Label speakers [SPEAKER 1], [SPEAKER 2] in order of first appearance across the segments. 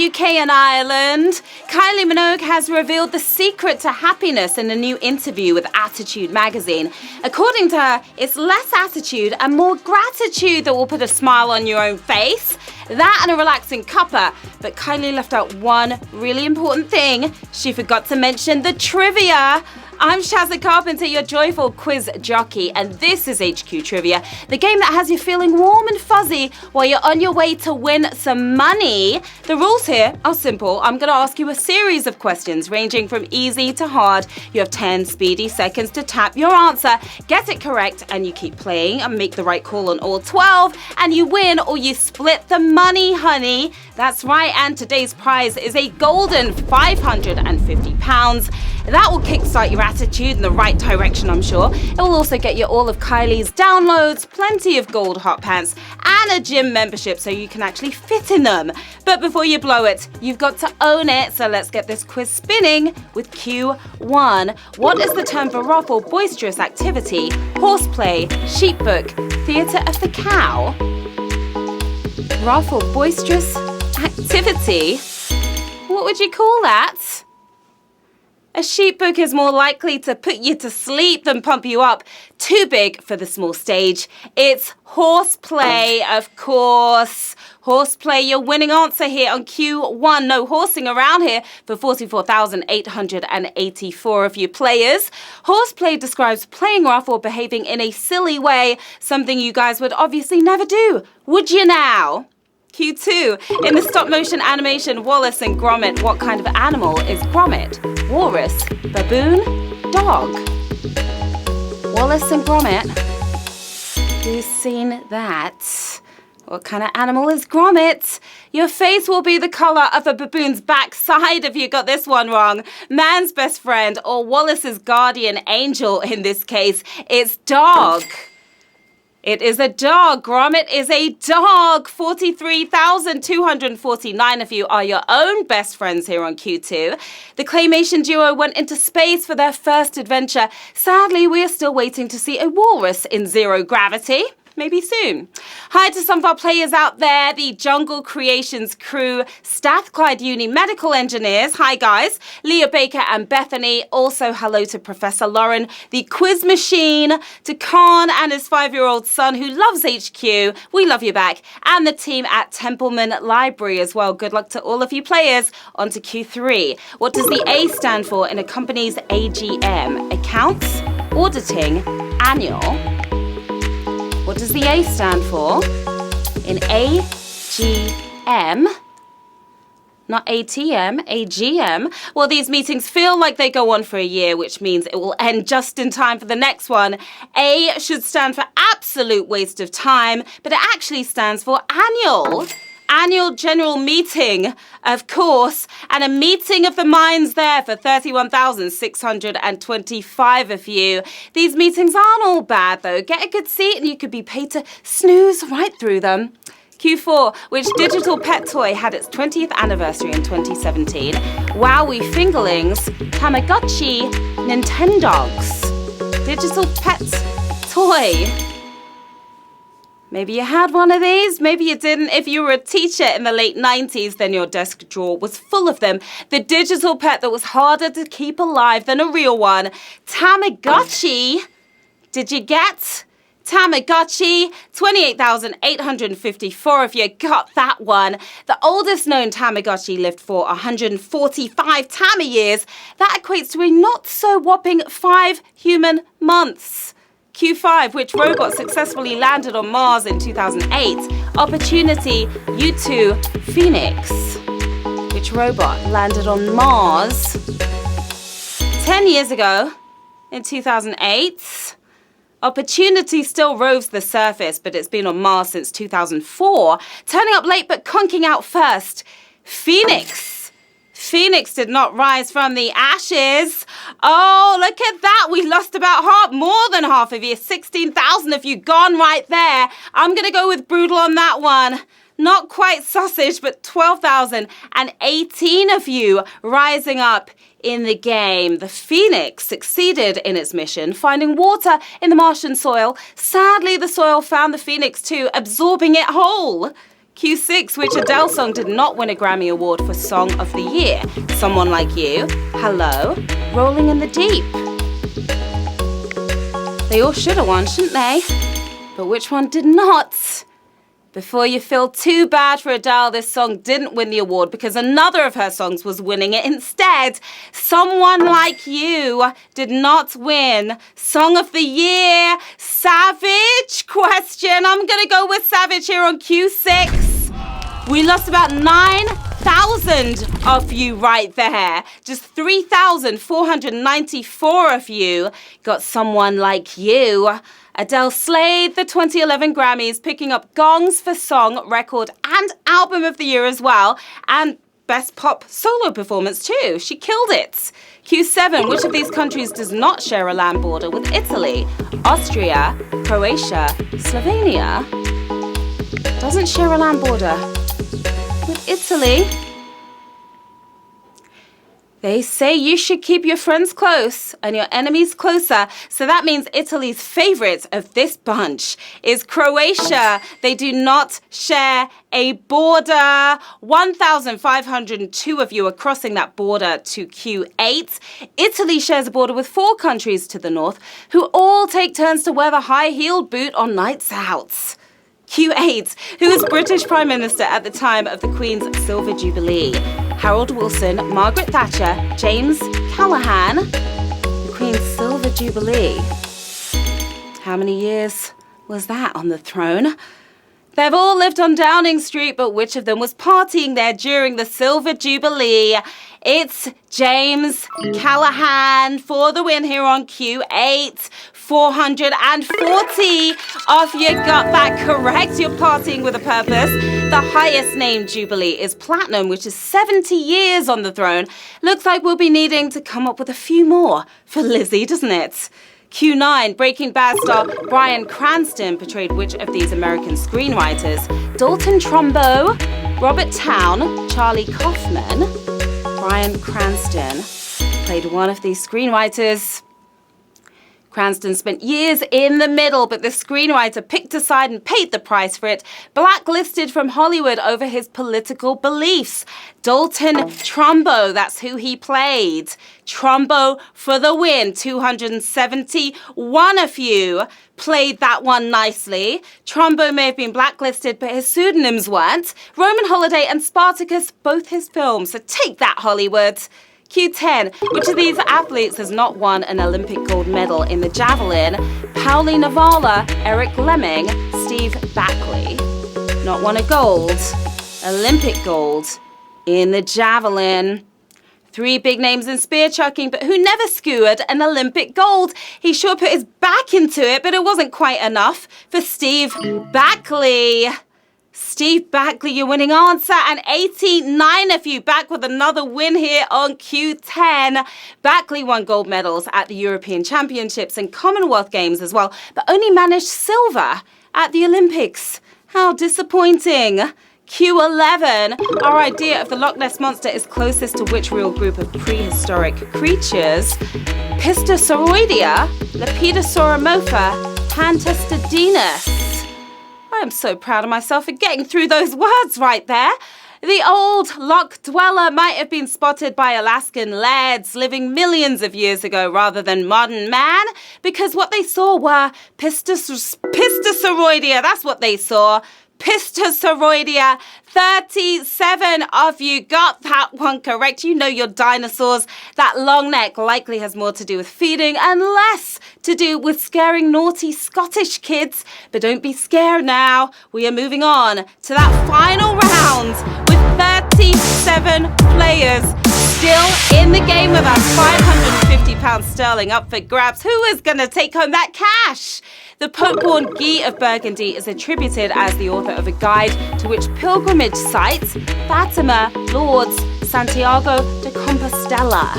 [SPEAKER 1] UK and Ireland. Kylie Minogue has revealed the secret to happiness in a new interview with Attitude magazine. According to her, it's less attitude and more gratitude that will put a smile on your own face. That and a relaxing cuppa. But Kylie left out one really important thing. She forgot to mention the trivia. I'm Sharon Carpenter, your joyful quiz jockey, and this is HQ Trivia, the game that has you feeling warm and fuzzy while you're on your way to win some money. The rules here are simple. I'm going to ask you a series of questions ranging from easy to hard. You have 10 speedy seconds to tap your answer, get it correct, and you keep playing and make the right call on all 12, and you win or you split the money, honey. That's right, and today's prize is a golden £550. That will kickstart your attitude in the right direction, I'm sure. It will also get you all of Kylie's downloads, plenty of gold hot pants, and a gym membership so you can actually fit in them. But before you blow it, you've got to own it. So let's get this quiz spinning with Q1. What is the term for rough or boisterous activity? Horseplay, sheepbook, theatre of the cow? Rough or boisterous activity? What would you call that? A sheepbook is more likely to put you to sleep than pump you up. Too big for the small stage. It's horseplay, of course. Horseplay, your winning answer here on Q1. No horsing around here for 44,884 of you players. Horseplay describes playing rough or behaving in a silly way, something you guys would obviously never do. Would you now? Q2. In the stop-motion animation Wallace and Gromit, what kind of animal is Gromit? Walrus, baboon, dog? Wallace and Gromit. Who's seen that? What kind of animal is Gromit? Your face will be the colour of a baboon's backside if you got this one wrong. Man's best friend, or Wallace's guardian angel in this case, it's dog. It is a dog. Gromit is a dog. 43,249 of you are your own best friends here on Q2. The claymation duo went into space for their first adventure. Sadly, we are still waiting to see a walrus in zero gravity. Maybe soon. Hi to some of our players out there, the Jungle Creations crew, Strathclyde Uni medical engineers. Hi guys, Leah Baker and Bethany. Also hello to Professor Lauren, the quiz machine, to Khan and his 5-year-old son who loves HQ. We love you back. And the team at Templeman Library as well. Good luck to all of you players. On to Q3. What does the A stand for in a company's AGM? Accounts, auditing, annual. What does the A stand for in AGM? Not ATM, AGM. Well, these meetings feel like they go on for a year, which means it will end just in time for the next one. A should stand for absolute waste of time, but it actually stands for annual. Annual general meeting, of course, and a meeting of the minds there for 31,625 of you. These meetings aren't all bad, though. Get a good seat and you could be paid to snooze right through them. Q4, which digital pet toy had its 20th anniversary in 2017? Wowie Fingerlings, Tamagotchi, Nintendogs. Digital pet toy. Maybe you had one of these, maybe you didn't. If you were a teacher in the late 90s, then your desk drawer was full of them. The digital pet that was harder to keep alive than a real one. Tamagotchi. Did you get Tamagotchi? 28,854 of you got that one. The oldest known Tamagotchi lived for 145 Tama years. That equates to a not so whopping 5 human months. Q5, which robot successfully landed on Mars in 2008? Opportunity, U2, Phoenix. Which robot landed on Mars 10 years ago in 2008? Opportunity still roves the surface, but it's been on Mars since 2004. Turning up late but conking out first. Phoenix. Phoenix did not rise from the ashes. Oh, look at that. We lost about more than half of you. 16,000 of you gone right there. I'm going to go with brutal on that one. Not quite sausage, but 12,018 of you rising up in the game. The Phoenix succeeded in its mission, finding water in the Martian soil. Sadly, the soil found the Phoenix too, absorbing it whole. Q6, which Adele song did not win a Grammy Award for Song of the Year? Someone Like You, Hello, Rolling in the Deep. They all should have won, shouldn't they? But which one did not? Before you feel too bad for Adele, this song didn't win the award because another of her songs was winning it instead. Someone Like You did not win Song of the Year. Savage? Question. I'm going to go with Savage here on Q6. We lost about 9,000 of you right there. Just 3,494 of you got Someone Like You. Adele slayed the 2011 Grammys, picking up gongs for Song, Record, and Album of the Year as well, and Best Pop Solo Performance too. She killed it. Q7, which of these countries does not share a land border with Italy? Austria, Croatia, Slovenia. Doesn't share a land border with Italy. They say you should keep your friends close and your enemies closer. So that means Italy's favorite of this bunch is Croatia. They do not share a border. 1,502 of you are crossing that border to Q8. Italy shares a border with 4 countries to the north who all take turns to wear the high-heeled boot on nights out. Q8, who was British Prime Minister at the time of the Queen's Silver Jubilee? Harold Wilson, Margaret Thatcher, James Callaghan. The Queen's Silver Jubilee. How many years was that on the throne? They've all lived on Downing Street, but which of them was partying there during the Silver Jubilee? It's James Callaghan for the win here on Q8. 440 of you got that correct. You're partying with a purpose. The highest named Jubilee is Platinum, which is 70 years on the throne. Looks like we'll be needing to come up with a few more for Lizzie, doesn't it? Q9, Breaking Bad star Bryan Cranston portrayed which of these American screenwriters? Dalton Trumbo, Robert Towne, Charlie Kaufman. Bryan Cranston played one of these screenwriters. Cranston spent years in the middle, but the screenwriter picked a side and paid the price for it, blacklisted from Hollywood over his political beliefs. Dalton Trumbo, that's who he played. Trumbo for the win. 271 of you played that one nicely. Trumbo may have been blacklisted, but his pseudonyms weren't. Roman Holiday and Spartacus, both his films, so take that, Hollywood. Q10, which of these athletes has not won an Olympic gold medal in the javelin? Pauli Navala, Eric Lemming, Steve Backley. Not won a gold, Olympic gold in the javelin. 3 big names in spear chucking, but who never skewered an Olympic gold. He sure put his back into it, but it wasn't quite enough for Steve Backley. Steve Backley, your winning answer, and 89 of you back with another win here on Q10. Backley won gold medals at the European Championships and Commonwealth Games as well, but only managed silver at the Olympics. How disappointing. Q11, our idea of the Loch Ness Monster is closest to which real group of prehistoric creatures? Pistosauroidea, Lepidosauromopa, Pantostadinus. I am so proud of myself for getting through those words right there. The old loch dweller might have been spotted by Alaskan lairds living millions of years ago rather than modern man, because what they saw were Pistosauroidea. That's what they saw. Pistosauroidea. 37 of you got that one correct. You know your dinosaurs. That long neck likely has more to do with feeding and less to do with scaring naughty Scottish kids. But don't be scared now. We are moving on to that final round with 37 players still in the game with us. £550 sterling up for grabs. Who is going to take home that cash? The Pope-born Guy of Burgundy is attributed as the author of a guide to which pilgrimage sites? Fatima, Lourdes, Santiago de Compostela.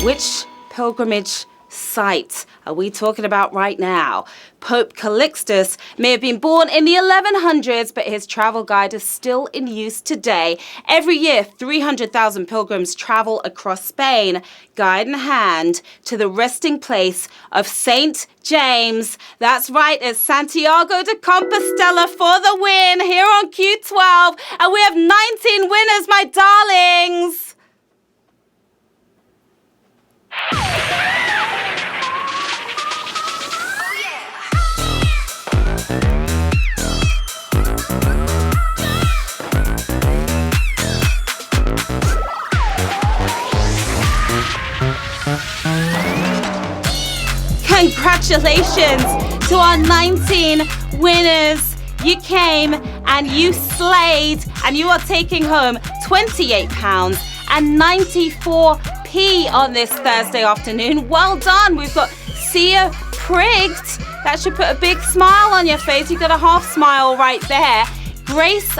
[SPEAKER 1] Which pilgrimage site are we talking about right now? Pope Calixtus may have been born in the 1100s, but his travel guide is still in use today. Every year, 300,000 pilgrims travel across Spain, guide in hand, to the resting place of St. James. That's right, it's Santiago de Compostela for the win here on Q12. And we have 19 winners, my darlings. Congratulations to our 19 winners. You came and you slayed, and you are taking home £28.94 on this Thursday afternoon. Well done. We've got Sia Prigged. That should put a big smile on your face. You got a half smile right there. Grace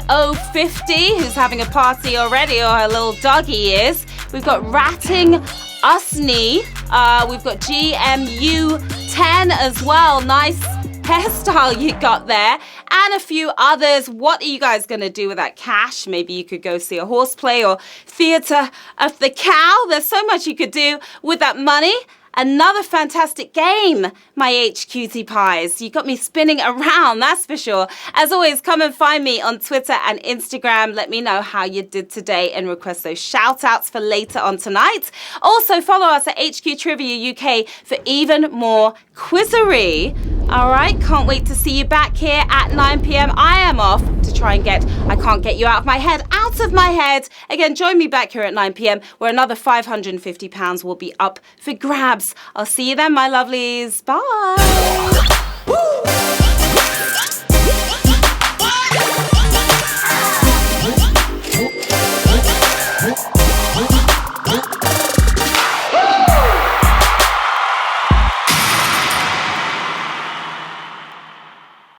[SPEAKER 1] 050, who's having a party already, or her little doggy is. We've got Ratting Usney. We've got GMU10 as well. Nice hairstyle you got there. And a few others. What are you guys going to do with that cash? Maybe you could go see a horseplay or Theatre of the Cow. There's so much you could do with that money. Another fantastic game, my HQT pies. You got me spinning around, that's for sure. As always, come and find me on Twitter and Instagram. Let me know how you did today and request those shout outs for later on tonight. Also, follow us at HQ Trivia UK for even more quizzery. All right, can't wait to see you back here at 9 p.m. I am off to try and get I Can't Get You Out of My Head out of my head. Again, join me back here at 9 p.m. where another £550 will be up for grabs. I'll see you then, my lovelies. Bye.